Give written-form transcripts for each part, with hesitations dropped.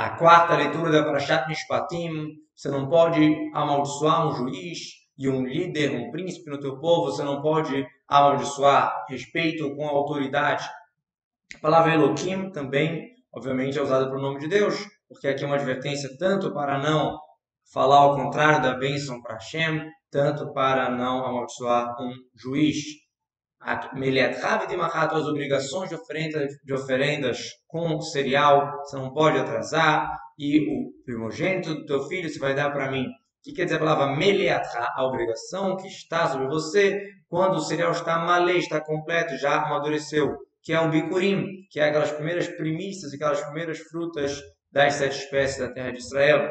A quarta leitura da Parashat Mishpatim, você não pode amaldiçoar um juiz e um líder, um príncipe no teu povo, você não pode amaldiçoar. Respeito com a autoridade. A palavra Elohim também, obviamente, é usada para o nome de Deus, porque aqui é uma advertência tanto para não falar ao contrário da bênção para Hashem, tanto para não amaldiçoar um juiz. As obrigações de oferendas com cereal, você não pode atrasar, e o primogênito do teu filho você vai dar para mim. O que quer dizer a palavra meliatra? A obrigação que está sobre você quando o cereal está malé, está completo, já amadureceu, que é o bikurim, que é aquelas primeiras primícias, aquelas primeiras frutas das 7 espécies da terra de Israel.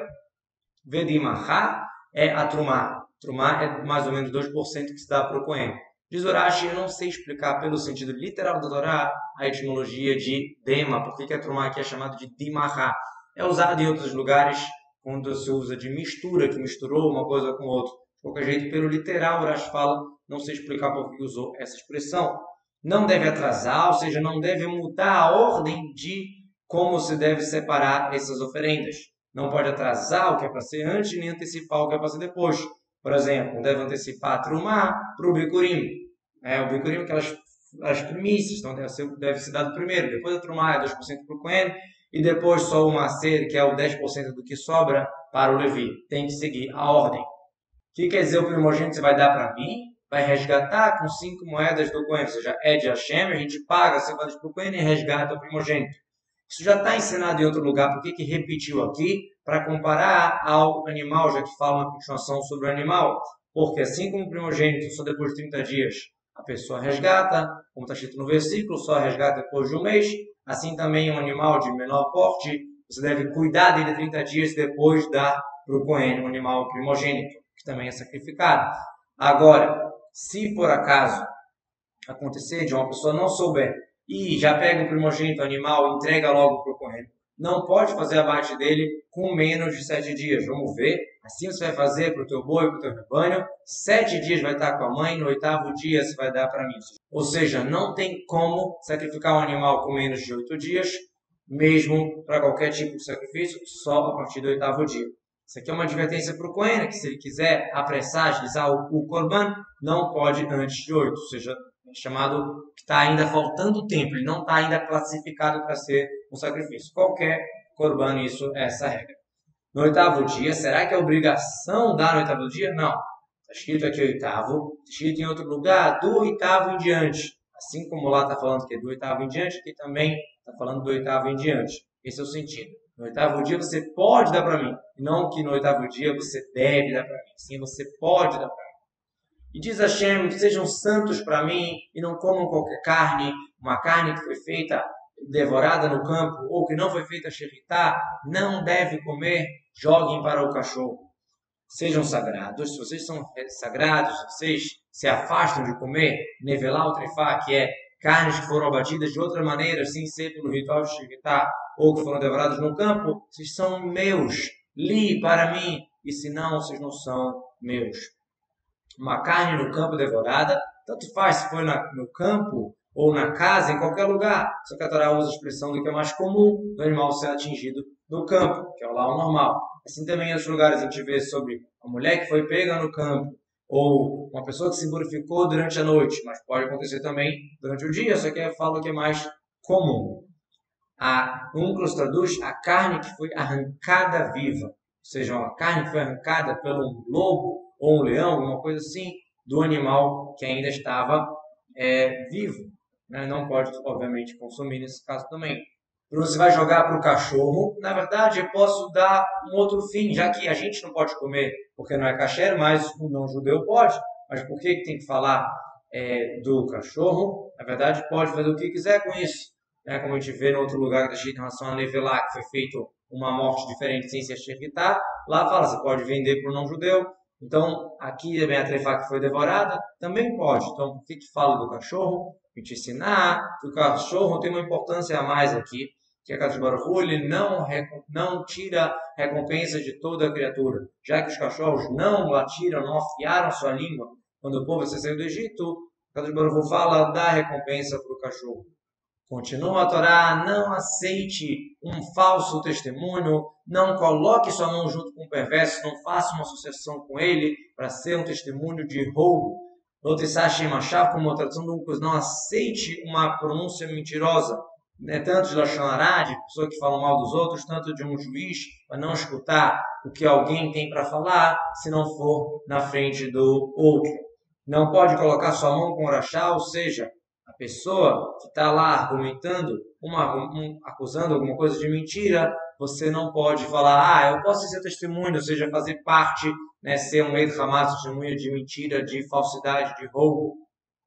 Vedimachá é a trumá. Trumá é mais ou menos 2% que se dá para o Cohen. Diz Urashi, eu não sei explicar pelo sentido literal da Torá a etimologia de dema, porque a trumá aqui é chamada de dimachá. É usado em outros lugares quando se usa de mistura, que misturou uma coisa com outra. De qualquer jeito, pelo literal, Urashi fala, não sei explicar por que usou essa expressão. Não deve atrasar, ou seja, não deve mudar a ordem de como se deve separar essas oferendas. Não pode atrasar o que é para ser antes, nem antecipar o que é para ser depois. Por exemplo, não deve antecipar a trumá para o bikurim. O bikurim, as primícias, então deve ser dado primeiro. Depois a trumá é 2% para o Cohen, e depois só o macer, que é o 10% do que sobra, para o Levi. Tem que seguir a ordem. O que quer dizer o primogênito você vai dar para mim? Vai resgatar com 5 moedas do Cohen, ou seja, é de Hashem, a gente paga 5 moedas para o Cohen e resgata o primogênito. Isso já está ensinado em outro lugar, por que repetiu aqui? Para comparar ao animal, já que fala na continuação sobre o animal. Porque assim como o primogênito, só depois de 30 dias a pessoa resgata, como está escrito no versículo, só resgata depois de um mês, assim também um animal de menor porte, você deve cuidar dele 30 dias e depois dar para o Cohen, um animal primogênito, que também é sacrificado. Agora, se por acaso acontecer de uma pessoa não souber e já pega o primogênito animal e entrega logo para o Cohen, não pode fazer abate dele com menos de 7 dias. Vamos ver. Assim você vai fazer para o teu boi, para o teu rebanho. 7 dias vai estar com a mãe, no 8º dia você vai dar para mim. Ou seja, não tem como sacrificar um animal com menos de 8 dias, mesmo para qualquer tipo de sacrifício, só a partir do 8º dia. Isso aqui é uma advertência para o Cohen, que se ele quiser apressar, agilizar o Corban, não pode antes de 8, ou seja, chamado que está ainda faltando tempo, ele não está ainda classificado para ser um sacrifício. Qualquer corban, isso é essa regra. No 8º dia, será que é obrigação dar no 8º dia? Não. Está escrito aqui 8º, está escrito em outro lugar, do 8º em diante. Assim como lá está falando que é do 8º em diante, aqui também está falando do 8º em diante. Esse é o sentido. No 8º dia você pode dar para mim, não que no 8º dia você deve dar para mim. Sim, você pode dar para mim. E diz Hashem, sejam santos para mim e não comam qualquer carne, uma carne que foi feita, devorada no campo, ou que não foi feita sheritá, não deve comer, joguem para o cachorro. Sejam sagrados, se vocês são sagrados, vocês se afastam de comer, nevelá o trifá, que é carnes que foram abatidas de outra maneira, sem ser pelo ritual de sheritá, ou que foram devoradas no campo, vocês são meus, li para mim, e se não, vocês não são meus. Uma carne no campo devorada, tanto faz se foi no campo ou na casa, em qualquer lugar. Só que a Torá usa a expressão do que é mais comum do animal ser atingido no campo, que é o normal. Assim também em outros lugares a gente vê sobre a mulher que foi pega no campo, ou uma pessoa que se purificou durante a noite, mas pode acontecer também durante o dia, só que eu falo que é mais comum. A Unclos traduz a carne que foi arrancada viva, ou seja, uma carne que foi arrancada pelo lobo ou um leão, alguma coisa assim, do animal que ainda estava vivo. Não pode, obviamente, consumir nesse caso também. Você vai jogar para o cachorro, na verdade eu posso dar um outro fim, já que a gente não pode comer porque não é kasher, mas o não-judeu pode. Mas por que tem que falar do cachorro? Na verdade pode fazer o que quiser com isso. Como a gente vê em outro lugar que está escrito em relação a Nevelá, que foi feito uma morte diferente sem se achevitar, lá fala, você pode vender para o não-judeu. Então, aqui também a trefá que foi devorada, também pode. Então, por que fala do cachorro? Para te ensinar que o cachorro tem uma importância a mais aqui, que a Kadosh Baruch Hu, ele não tira recompensa de toda a criatura. Já que os cachorros não latiram, não afiaram sua língua quando o povo saiu do Egito, a Kadosh Baruch Hu fala, dá recompensa para o cachorro. Continua a Torá, não aceite um falso testemunho, não coloque sua mão junto com o perverso, não faça uma associação com ele para ser um testemunho de roubo. Lotisashim Machá, como a tradução do Uncos, não aceite uma pronúncia mentirosa, né? Tanto de Lashon Hará, de pessoa que fala mal dos outros, tanto de um juiz, para não escutar o que alguém tem para falar, se não for na frente do outro. Não pode colocar sua mão com o rachá, ou seja, a pessoa que está lá argumentando, acusando alguma coisa de mentira, você não pode falar, eu posso ser testemunho, ou seja, fazer parte, né, ser um Eid Hamas, testemunha de mentira, de falsidade, de roubo.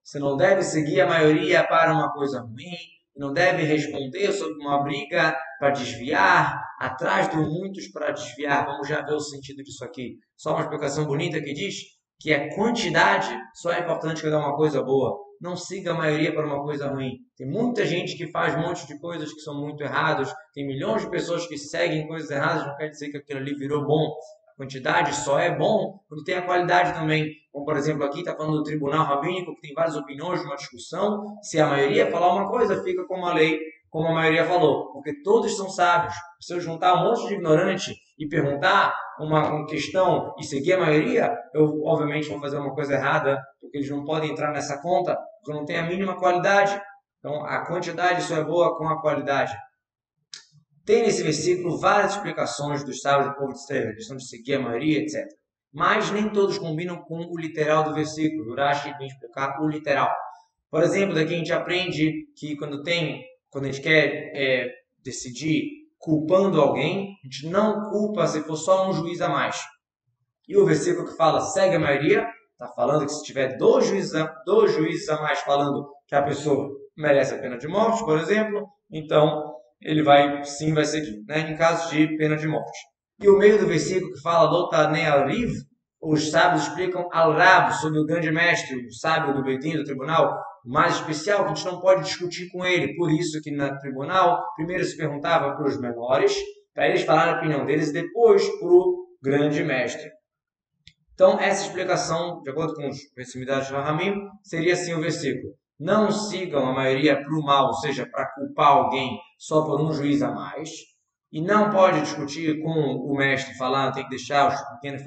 Você não deve seguir a maioria para uma coisa ruim, não deve responder sobre uma briga para desviar, atrás de muitos para desviar. Vamos já ver o sentido disso aqui. Só uma explicação bonita que diz que a quantidade só é importante quando é uma coisa boa. Não siga a maioria para uma coisa ruim. Tem muita gente que faz um monte de coisas que são muito erradas. Tem milhões de pessoas que seguem coisas erradas. Não quer dizer que aquilo ali virou bom. A quantidade só é bom quando tem a qualidade também. Como, por exemplo, aqui está falando do tribunal rabínico, que tem várias opiniões, uma discussão. Se a maioria falar uma coisa, fica como a lei, como a maioria falou. Porque todos são sábios. Se eu juntar um monte de ignorante e perguntar uma questão e seguir a maioria, eu obviamente vou fazer uma coisa errada, porque eles não podem entrar nessa conta, porque não tem a mínima qualidade. Então, a quantidade só é boa com a qualidade. Tem nesse versículo várias explicações dos sábios do povo de Israel, a questão de seguir a maioria, etc. Mas nem todos combinam com o literal do versículo. Urashi vem explicar o literal. Por exemplo, daqui a gente aprende que quando a gente quer decidir culpando alguém, a gente não culpa se for só um juiz a mais. E o versículo que fala segue a maioria, está falando que se tiver dois juízes a mais falando que a pessoa merece a pena de morte, por exemplo, então ele vai seguir, né, em caso de pena de morte. E o meio do versículo que fala Lotanei al-Riv, os sábios explicam al-Rab, sobre o grande mestre, o sábio do Beitim, do tribunal, mais especial, que a gente não pode discutir com ele. Por isso que no tribunal, primeiro se perguntava para os menores, para eles falarem a opinião deles, e depois para o grande mestre. Então, essa explicação, de acordo com os proximidades de Rahamim, seria assim o versículo. Não sigam a maioria para o mal, ou seja, para culpar alguém só por um juiz a mais. E não pode discutir com o mestre falando, tem que deixar os pequenos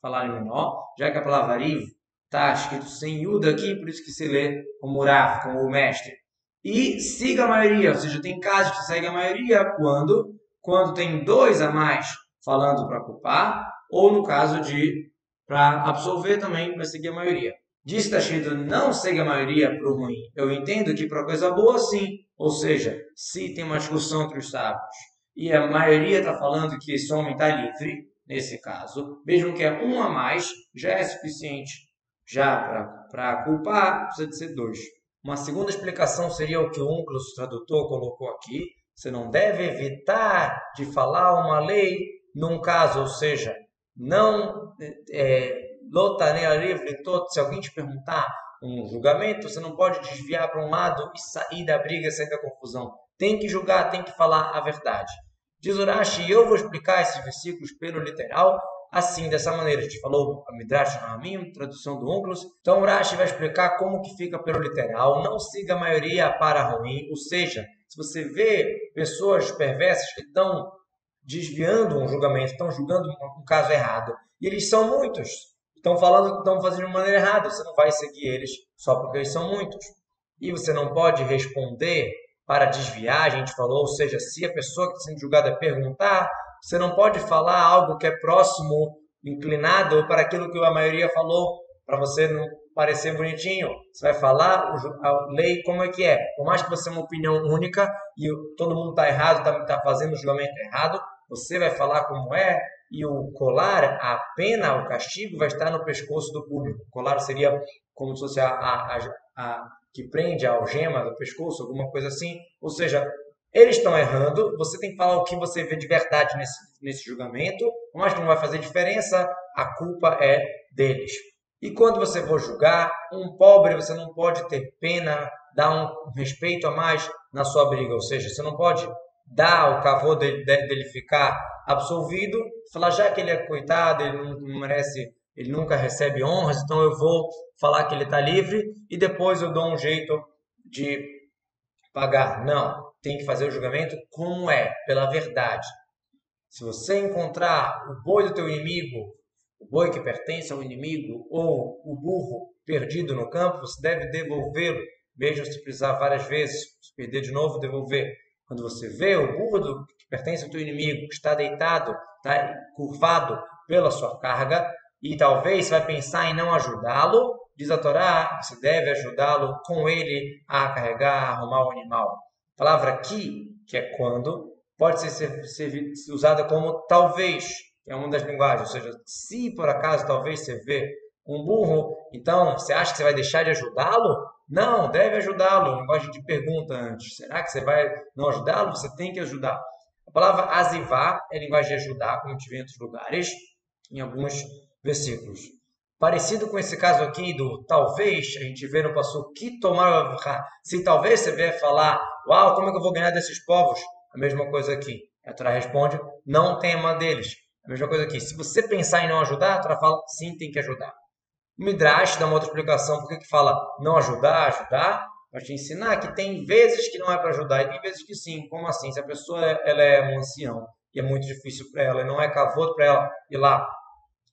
falarem menor, já que a palavra Riv está escrito sem Yuda aqui, por isso que se lê como Rav, como o mestre. E siga a maioria, ou seja, tem casos que segue a maioria quando tem dois a mais falando para culpar, ou no caso de para absolver também, para seguir a maioria. Diz que está escrito, não segue a maioria para o ruim. Eu entendo que para coisa boa, sim. Ou seja, se tem uma discussão entre os sábios e a maioria está falando que esse homem está livre, nesse caso, mesmo que é um a mais, já é suficiente. Já para culpar, precisa de ser dois. Uma segunda explicação seria o que o Unclos, tradutor, colocou aqui. Você não deve evitar de falar uma lei num caso, ou seja, não lotanei livre todo. Se alguém te perguntar um julgamento, você não pode desviar para um lado e sair da briga, sair da confusão. Tem que julgar, tem que falar a verdade. Diz Urashi, eu vou explicar esses versículos pelo literal, assim, dessa maneira. A gente falou a Midrash Rahamim, tradução do Unclos. Então Urashi vai explicar como que fica pelo literal. Não siga a maioria para ruim, ou seja, se você vê pessoas perversas que estão desviando um julgamento, estão julgando um caso errado, e eles são muitos, estão falando que estão fazendo de maneira errada, você não vai seguir eles só porque eles são muitos. E você não pode responder para desviar, a gente falou, ou seja, se a pessoa que está sendo julgada perguntar, você não pode falar algo que é próximo, inclinado para aquilo que a maioria falou, para você não parecer bonitinho. Você vai falar a lei como é que é. Por mais que você tenha uma opinião única e todo mundo está errado, está fazendo o julgamento errado, você vai falar como é, e o colar, a pena, o castigo vai estar no pescoço do público. O colar seria como se fosse a que prende a algema do pescoço, alguma coisa assim. Ou seja, eles estão errando, você tem que falar o que você vê de verdade nesse julgamento, mas que não vai fazer diferença, a culpa é deles. E quando você for julgar, um pobre, você não pode ter pena, dar um respeito a mais na sua briga. Ou seja, você não pode dar o cavô dele ficar absolvido, falar já que ele é coitado, ele não merece, ele nunca recebe honras, então eu vou falar que ele está livre e depois eu dou um jeito de pagar. Não, tem que fazer o julgamento como é, pela verdade. Se você encontrar o boi do teu inimigo, o boi que pertence ao inimigo, ou o burro perdido no campo, você deve devolvê-lo. Veja se precisar várias vezes, se perder de novo, devolver. Quando você vê o burro que pertence ao teu inimigo, que está deitado, está curvado pela sua carga, e talvez você vai pensar em não ajudá-lo, diz a Torá, você deve ajudá-lo com ele a carregar, a arrumar o animal. A palavra aqui, que é quando, pode ser usada como talvez, que é uma das linguagens, ou seja, se por acaso talvez você vê um burro, então você acha que você vai deixar de ajudá-lo? Não, deve ajudá-lo. Linguagem de pergunta antes. Será que você vai não ajudá-lo? Você tem que ajudar. A palavra azivá é linguagem de ajudar, como a gente vê em outros lugares, em alguns versículos. Parecido com esse caso aqui do talvez, a gente vê no passo que tomar, se talvez você vier falar, uau, como é que eu vou ganhar desses povos? A mesma coisa aqui. A Torá responde, não tema deles. A mesma coisa aqui. Se você pensar em não ajudar, a Torá fala, sim, tem que ajudar. O Midrash dá uma outra explicação por que fala não ajudar, ajudar, para te ensinar que tem vezes que não é para ajudar e tem vezes que sim. Como assim? Se a pessoa ela é um ancião e é muito difícil para ela e não é cavoto para ela ir lá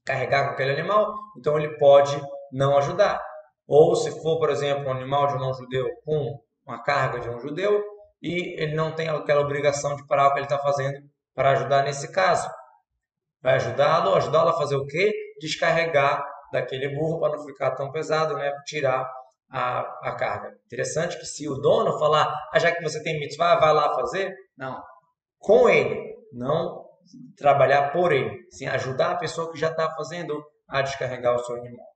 carregar com aquele animal, então ele pode não ajudar. Ou se for, por exemplo, um animal de um não-judeu com uma carga de um judeu e ele não tem aquela obrigação de parar o que ele está fazendo para ajudar nesse caso. Vai ajudá-lo a fazer o quê? Descarregar daquele burro para não ficar tão pesado, né? Tirar a carga. Interessante que se o dono falar, já que você tem mitzvah, vai lá fazer, não. Com ele, não trabalhar por ele, sim ajudar a pessoa que já está fazendo a descarregar o seu animal.